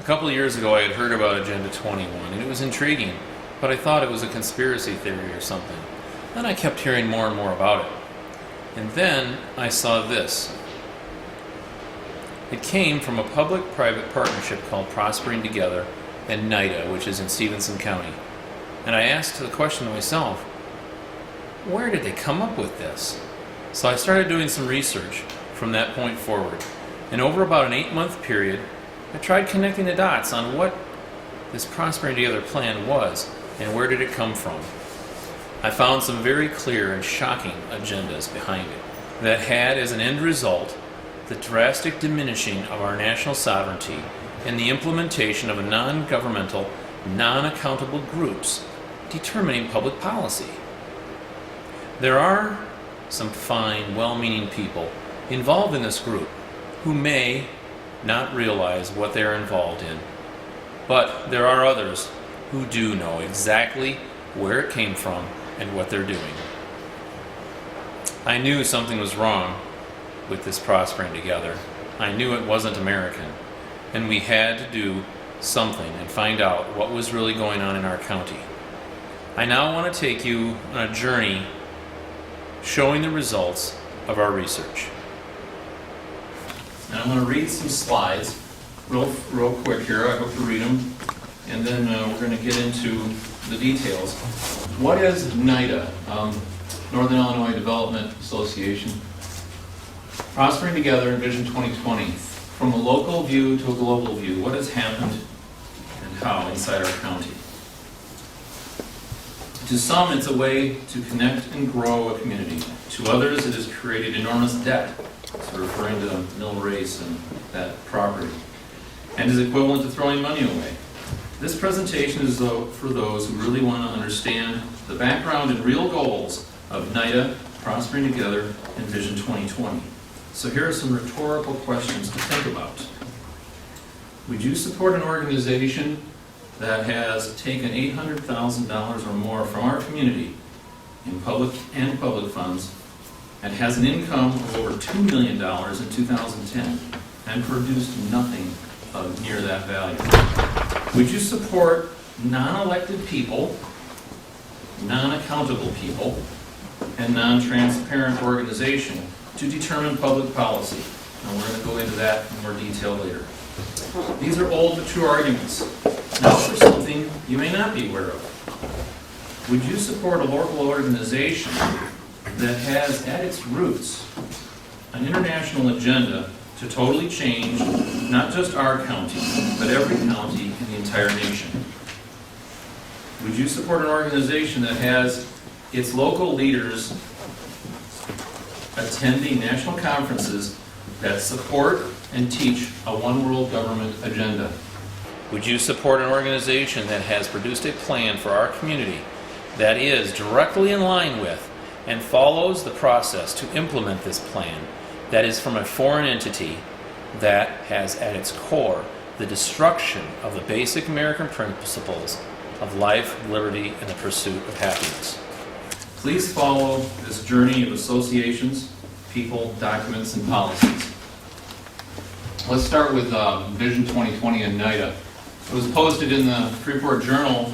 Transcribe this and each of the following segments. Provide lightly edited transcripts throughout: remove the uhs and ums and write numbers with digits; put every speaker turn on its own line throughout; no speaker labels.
couple of years ago I had heard about Agenda 21 and it was intriguing, but I thought it was a conspiracy theory or something. Then I kept hearing more and more about it. And then I saw this. It came from a public-private partnership called Prospering Together and NIDA, which is in Stephenson County. And I asked the question to myself, where did they come up with this? So I started doing some research from that point forward. And over about an 8-month period, I tried connecting the dots on what this Prospering Together plan was and where did it come from. I found some very clear and shocking agendas behind it that had as an end result the drastic diminishing of our national sovereignty and the implementation of a non-governmental, non-accountable groups determining public policy. There are some fine, well-meaning people involved in this group who may not realize what they're involved in, but there are others who do know exactly where it came from and what they're doing. I knew something was wrong with this Prospering Together. I knew it wasn't American, and we had to do something and find out what was really going on in our county. I now want to take you on a journey showing the results of our research. And I'm going to read some slides real quick here. I hope you read them, and then we're going to get into the details. What is NIDA, Northern Illinois Development Association? Prospering Together and Vision 2020. From a local view to a global view, what has happened and how inside our county? To some, it's a way to connect and grow a community. To others, it has created enormous debt. So referring to the mill race and that property, and is equivalent to throwing money away. This presentation is for those who really want to understand the background and real goals of NIDA, Prospering Together, and Vision 2020. So here are some rhetorical questions to think about. Would you support an organization that has taken $800,000 or more from our community in public funds and has an income of over $2 million in 2010 and produced nothing of near that value? Would you support non-elected people, non-accountable people, and non-transparent organization to determine public policy? And we're going to go into that in more detail later. These are old but true arguments. Now for something you may not be aware of. Would you support a local organization that has at its roots an international agenda to totally change not just our county, but every county in the entire nation? Would you support an organization that has its local leaders attending national conferences that support and teach a one world government agenda? Would you support an organization that has produced a plan for our community that is directly in line with and follows the process to implement this plan that is from a foreign entity that has at its core the destruction of the basic American principles of life, liberty, and the pursuit of happiness? Please follow this journey of associations, people, documents, and policies. Let's start with Vision 2020 and NIDA. It was posted in the Freeport Journal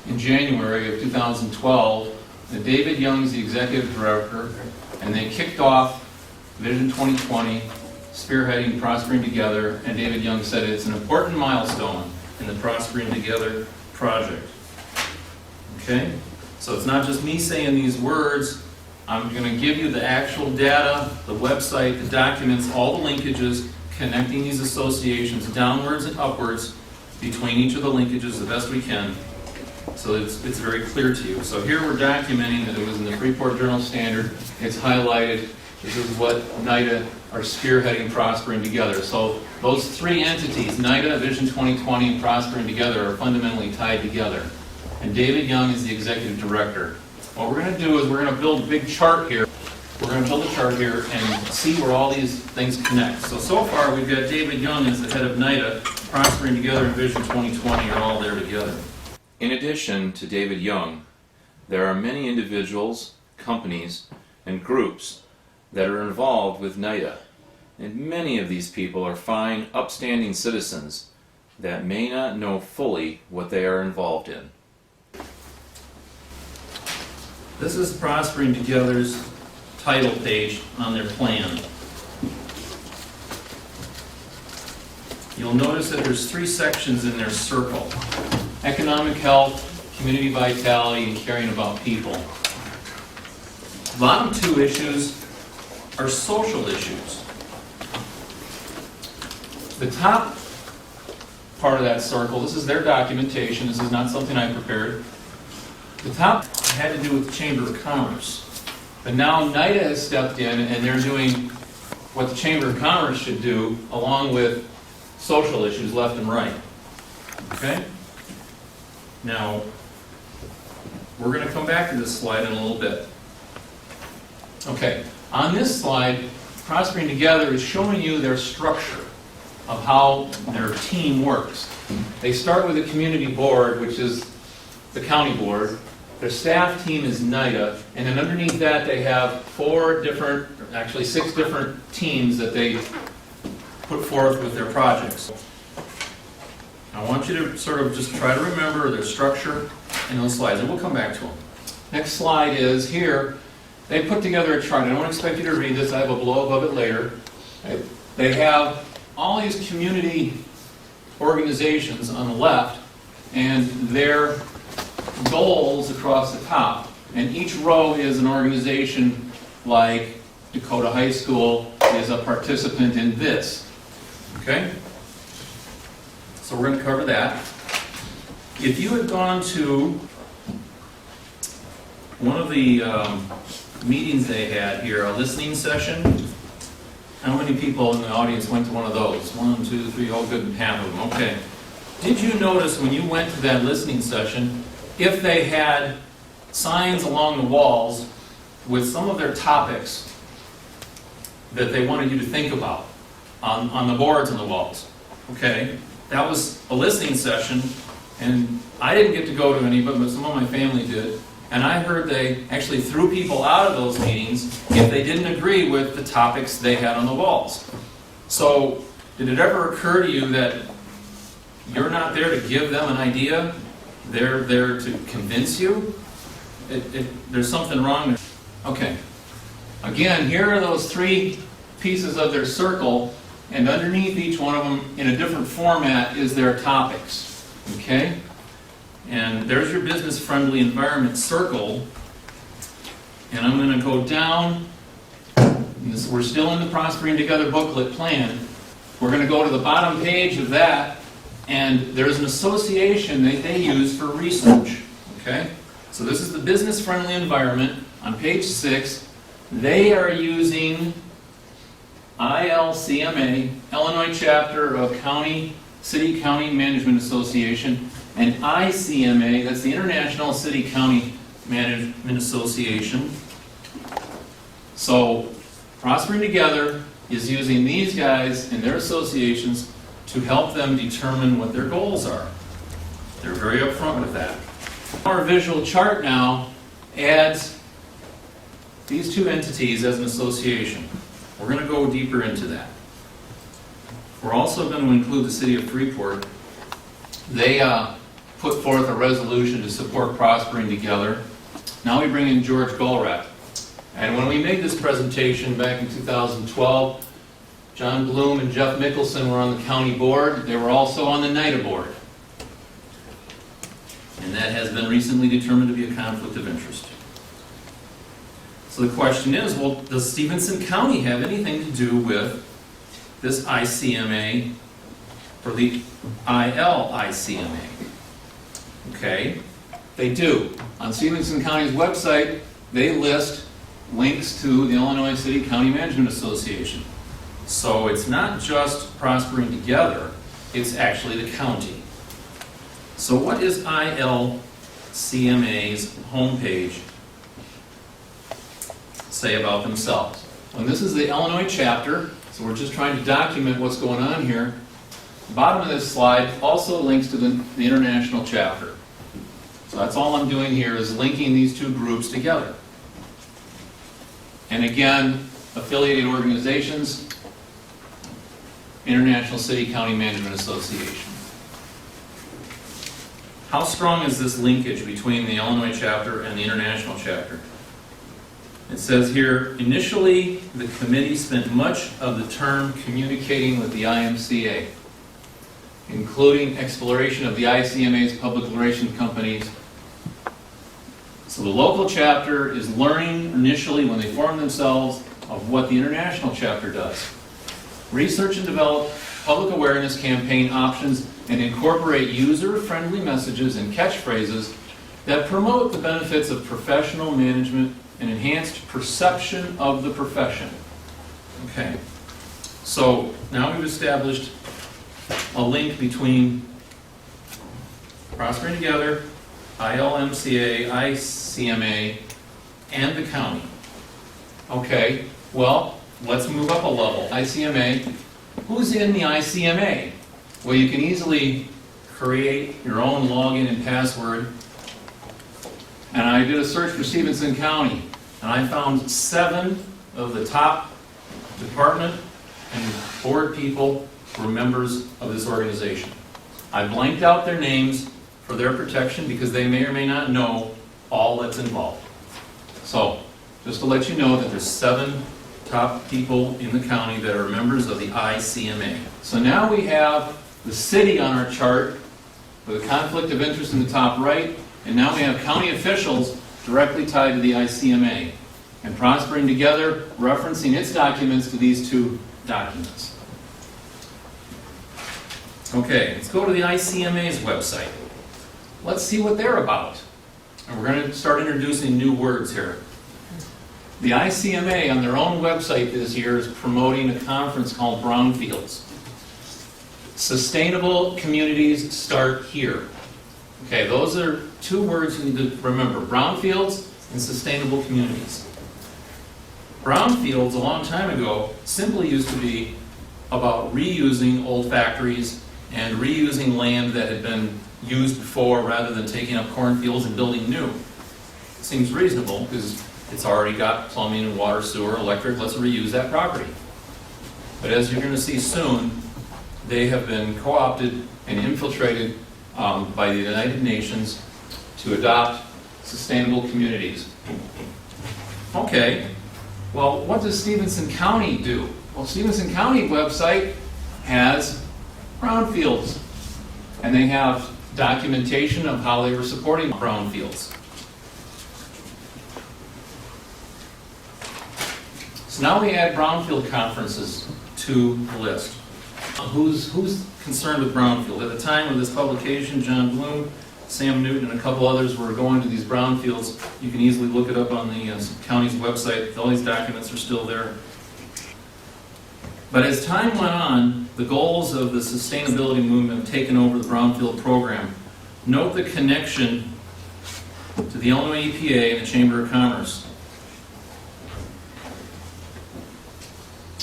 in January of 2012. And David Young's the executive director, and they kicked off Vision 2020, spearheading Prospering Together, and David Young said it's an important milestone in the Prospering Together project. Okay? So it's not just me saying these words. I'm going to give you the actual data, the website, the documents, all the linkages connecting these associations downwards and upwards between each of the linkages the best we can, so it's very clear to you. So here we're documenting that it was in the Freeport Journal Standard. It's highlighted. This is what NIDA are spearheading Prospering Together. So those three entities, NIDA, Vision 2020, and Prospering Together, are fundamentally tied together. And David Young is the executive director. What we're going to do is we're going to build a big chart here. We're going to build a chart here and see where all these things connect. So far we've got David Young as the head of NIDA, Prospering Together, and Vision 2020 are all there together. In addition to David Young, there are many individuals, companies, and groups that are involved with NIDA. And many of these people are fine, upstanding citizens that may not know fully what they are involved in. This is Prospering Together's title page on their plan. You'll notice that there's 3 sections in their circle: economic health, community vitality, and caring about people. The bottom 2 issues are social issues. The top part of that circle, this is their documentation, this is not something I prepared. The top had to do with the Chamber of Commerce. But now NIDA has stepped in and they're doing what the Chamber of Commerce should do, along with social issues left and right. Okay? Now, we're going to come back to this slide in a little bit. Okay, on this slide, Prospering Together is showing you their structure of how their team works. They start with a community board, which is the county board. Their staff team is NIDA, and then underneath that they have 6 different teams that they put forth with their projects. I want you to sort of just try to remember their structure in those slides, and we'll come back to them. Next slide is here. They put together a chart. I don't expect you to read this. I have a blow-up of it later. They have all these community organizations on the left and their goals across the top. And each row is an organization like Dakota High School is a participant in this. Okay? So we're going to cover that. If you had gone to one of the meetings they had here, a listening session, how many people in the audience went to one of those? 1, 2, 3, oh good, half of them. Okay. Did you notice when you went to that listening session, if they had signs along the walls with some of their topics that they wanted you to think about on the boards on the walls? Okay. That was a listening session, and I didn't get to go to any, but some of my family did. And I heard they actually threw people out of those meetings if they didn't agree with the topics they had on the walls. So, did it ever occur to you that you're not there to give them an idea? They're there to convince you? There's something wrong there. Okay. Again, here are those 3 pieces of their circle, and underneath each one of them, in a different format, is their topics. Okay? And there's your business-friendly environment circle. And I'm going to go down. We're still in the Prospering Together booklet plan. We're going to go to the bottom page of that, and there's an association that they use for research. Okay? So this is the business-friendly environment. On page 6, they are using ILCMA, Illinois chapter of City County Management Association, and ICMA, that's the International City County Management Association. So, Prospering Together is using these guys and their associations to help them determine what their goals are. They're very upfront with that. Our visual chart now adds these 2 entities as an association. We're going to go deeper into that. We're also going to include the city of Freeport. They put forth a resolution to support Prospering Together. Now we bring in George Golrath. And when we made this presentation back in 2012, John Bloom and Jeff Mickelson were on the county board. They were also on the NIDA board. And that has been recently determined to be a conflict of interest. So the question is, well, does Stephenson County have anything to do with this ICMA or the ILICMA? Okay, they do. On Stephenson County's website, they list links to the Illinois City County Management Association. So it's not just Prospering Together, it's actually the county. So what is ILCMA's homepage say about themselves? And this is the Illinois chapter, so we're just trying to document what's going on here. The bottom of this slide also links to the international chapter. So that's all I'm doing here is linking these 2 groups together. And again, affiliated organizations, International City County Management Association. How strong is this linkage between the Illinois chapter and the international chapter? It says here, initially, the committee spent much of the term communicating with the IMCA, including exploration of the ICMA's public relations companies. So the local chapter is learning initially when they form themselves of what the international chapter does. Research and develop public awareness campaign options and incorporate user-friendly messages and catchphrases that promote the benefits of professional management and enhanced perception of the profession. Okay, so now we've established a link between Prospering Together, ILMCA, ICMA, and the county. Okay, well, let's move up a level. ICMA, who's in the ICMA? Well, you can easily create your own login and password. And I did a search for Stephenson County, and I found 7 of the top department and board people were members of this organization. I blanked out their names for their protection because they may or may not know all that's involved. So, just to let you know that there's 7 top people in the county that are members of the ICMA. So now we have the city on our chart with a conflict of interest in the top right, and now we have county officials directly tied to the ICMA, and Prospering Together referencing its documents to these 2 documents. Okay, let's go to the ICMA's website. Let's see what they're about. And we're going to start introducing new words here. The ICMA on their own website this year is promoting a conference called Brownfields. Sustainable communities start here. Okay, those are 2 words you need to remember, brownfields and sustainable communities. Brownfields, a long time ago, simply used to be about reusing old factories and reusing land that had been used before rather than taking up cornfields and building new. It seems reasonable because it's already got plumbing and water, sewer, electric, let's reuse that property. But as you're going to see soon, they have been co-opted and infiltrated by the United Nations to adopt sustainable communities. Okay, well, what does Stephenson County do? Well, Stephenson County website has brownfields, and they have documentation of how they were supporting brownfields. So now we add brownfield conferences to the list. Who's concerned with brownfield? At the time of this publication, John Bloom, Sam Newton, and a couple others were going to these brownfields. You can easily look it up on the county's website. All these documents are still there. But as time went on, the goals of the sustainability movement have taken over the brownfield program. Note the connection to the Illinois EPA and the Chamber of Commerce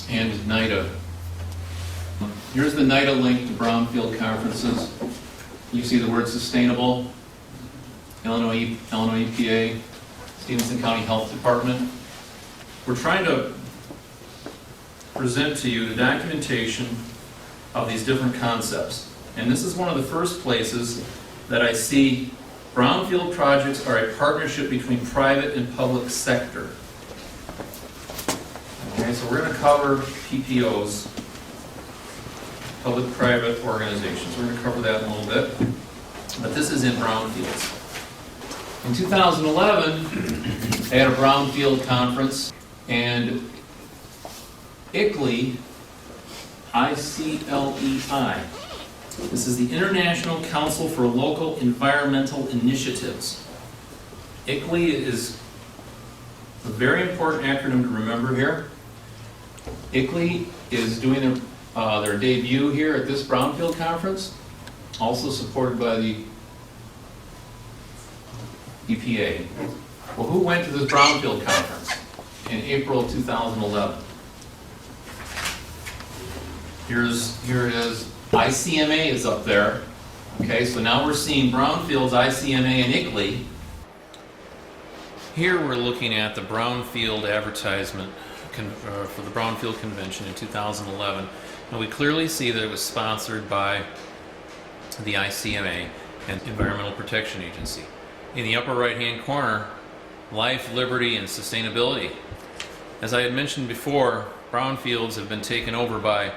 and NIDA. Here's the NIDA link to brownfield conferences. You see the word sustainable, Illinois EPA, Stephenson County Health Department. We're trying to present to you the documentation of these different concepts. And this is one of the first places that I see brownfield projects are a partnership between private and public sector. Okay, so we're going to cover PPOs, public-private organizations. We're going to cover that in a little bit. But this is in brownfields. In 2011, they had a brownfield conference, and ICLEI, I-C-L-E-I. This is the International Council for Local Environmental Initiatives. ICLEI is a very important acronym to remember here. ICLEI is doing their debut here at this brownfield conference, also supported by the EPA. Well, who went to this brownfield conference in April of 2011? Here it is. ICMA is up there. Okay, so now we're seeing brownfields, ICMA, and ICLEI. Here we're looking at the brownfield advertisement for the Brownfield Convention in 2011. And we clearly see that it was sponsored by the ICMA. and Environmental Protection Agency. In the upper right-hand corner, life, liberty, and sustainability. As I had mentioned before, brownfields have been taken over by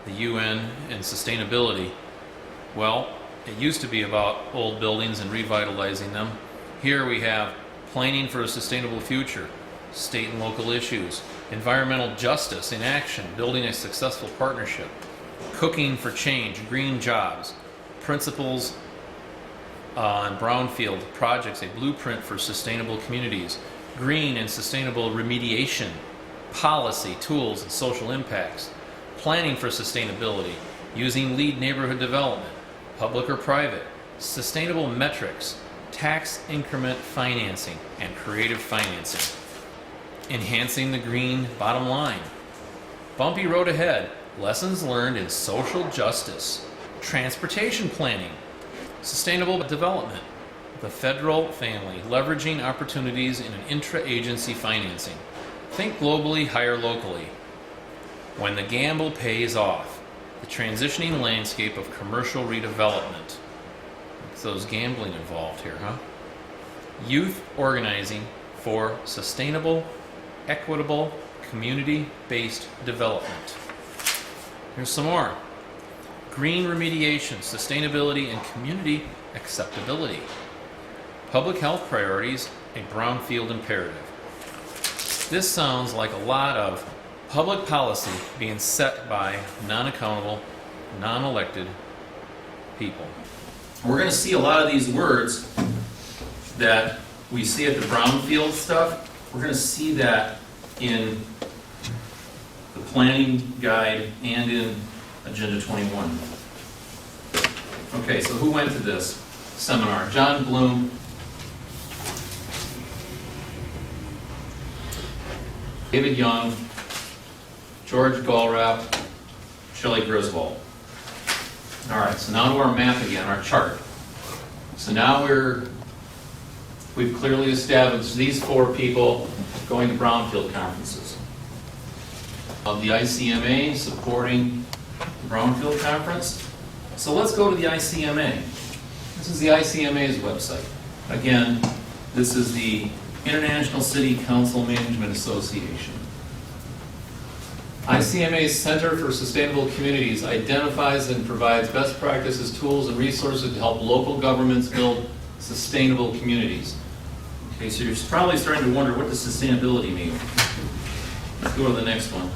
the UN and sustainability. Well, it used to be about old buildings and revitalizing them. Here we have planning for a sustainable future, state and local issues, environmental justice in action, building a successful partnership, cooking for change, green jobs, principles on brownfield projects, a blueprint for sustainable communities, green and sustainable remediation, policy, tools, and social impacts, planning for sustainability, using lead neighborhood development, public or private, sustainable metrics, tax increment financing, and creative financing. Enhancing the green bottom line. Bumpy road ahead, lessons learned in social justice, transportation planning, sustainable development, the federal family, leveraging opportunities in an intra-agency financing. Think globally, hire locally. When the gamble pays off, the transitioning landscape of commercial redevelopment. So there's gambling involved here, huh? Youth organizing for sustainable, equitable, community-based development. Here's some more. Green remediation, sustainability, and community acceptability. Public health priorities, a brownfield imperative. This sounds like a lot of public policy being set by non-accountable, non-elected people. We're going to see a lot of these words that we see at the brownfield stuff. We're going to see that in the planning guide and in Agenda 21. Okay, so who went to this seminar? John Bloom, David Young, George Gallrap, Shelley Griswold. All right, so now to our map again, our chart. So now we've clearly established these four people going to brownfield conferences. Of the ICMA supporting the brownfield conference. So let's go to the ICMA. This is the ICMA's website. Again, this is the International City Council Management Association. ICMA's Center for Sustainable Communities identifies and provides best practices, tools, and resources to help local governments build sustainable communities. Okay, so you're probably starting to wonder, what does sustainability mean? Let's go to the next one.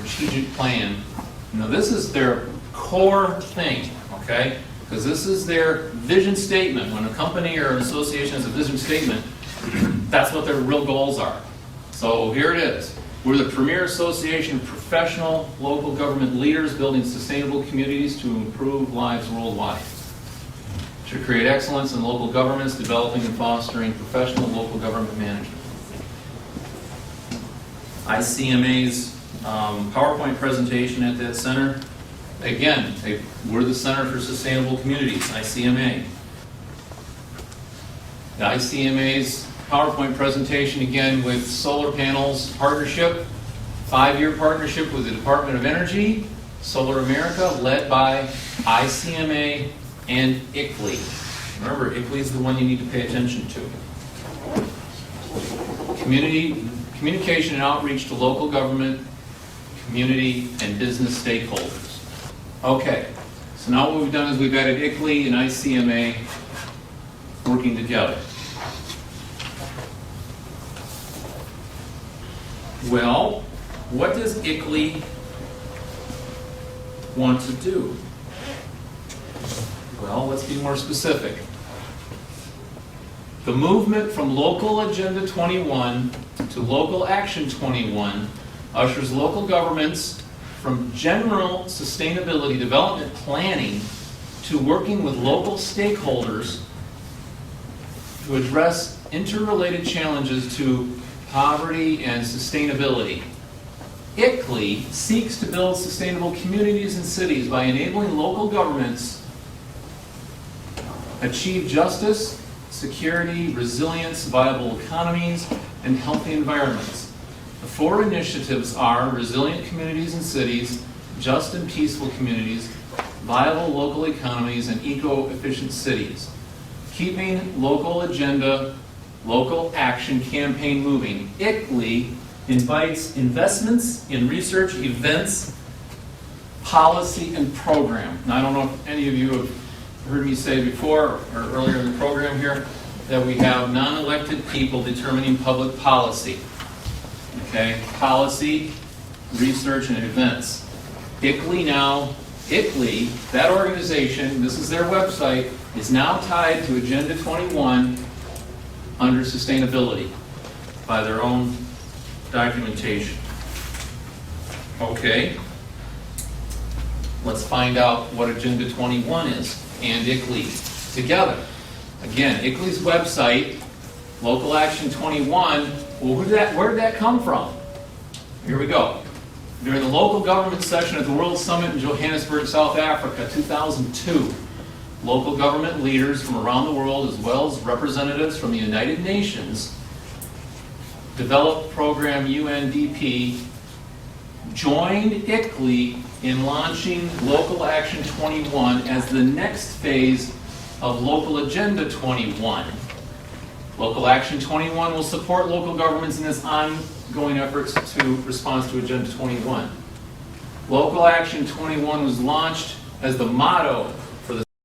Strategic plan. Now this is their core thing, okay? Because this is their vision statement. When a company or an association has a vision statement, that's what their real goals are. So here it is. We're the premier association of professional local government leaders building sustainable communities to improve lives worldwide. To create excellence in local governments, developing and fostering professional local government management. ICMA's PowerPoint presentation at that center. Again, we're the Center for Sustainable Communities, ICMA. The ICMA's PowerPoint presentation, again, with solar panels partnership, 5-year partnership with the Department of Energy, Solar America, led by ICMA and ICLEI. Remember, ICLEI is the one you need to pay attention to. Communication and outreach to local government, community, and business stakeholders. Okay, so now what we've done is we've added ICLEI and ICMA working together. Well, what does ICLEI want to do? Well, let's be more specific. The movement from Local Agenda 21 to Local Action 21 ushers local governments from general sustainability development planning to working with local stakeholders to address interrelated challenges to poverty and sustainability. ICLEI seeks to build sustainable communities and cities by enabling local governments achieve justice, security, resilience, viable economies, and healthy environments. The 4 initiatives are resilient communities and cities, just and peaceful communities, viable local economies, and eco-efficient cities. Keeping local agenda, local action campaign moving. ICLEI invites investments in research, events, policy, and program. Now, I don't know if any of you have heard me say before or earlier in the program here that we have non-elected people determining public policy. Okay, policy, research, and events. ICLEI now, ICLEI, that organization, this is their website, is now tied to Agenda 21 under sustainability by their own documentation. Okay, let's find out what Agenda 21 is and ICLEI together. Again, ICLEI's website, Local Action 21, well, where did that come from? Here we go. During the local government session at the World Summit in Johannesburg, South Africa, 2002, local government leaders from around the world, as well as representatives from the United Nations, developed program UNDP, joined ICLEI in launching Local Action 21 as the next phase of Local Agenda 21. Local Action 21 will support local governments in its ongoing efforts to respond to Agenda 21. Local Action 21 was launched as the motto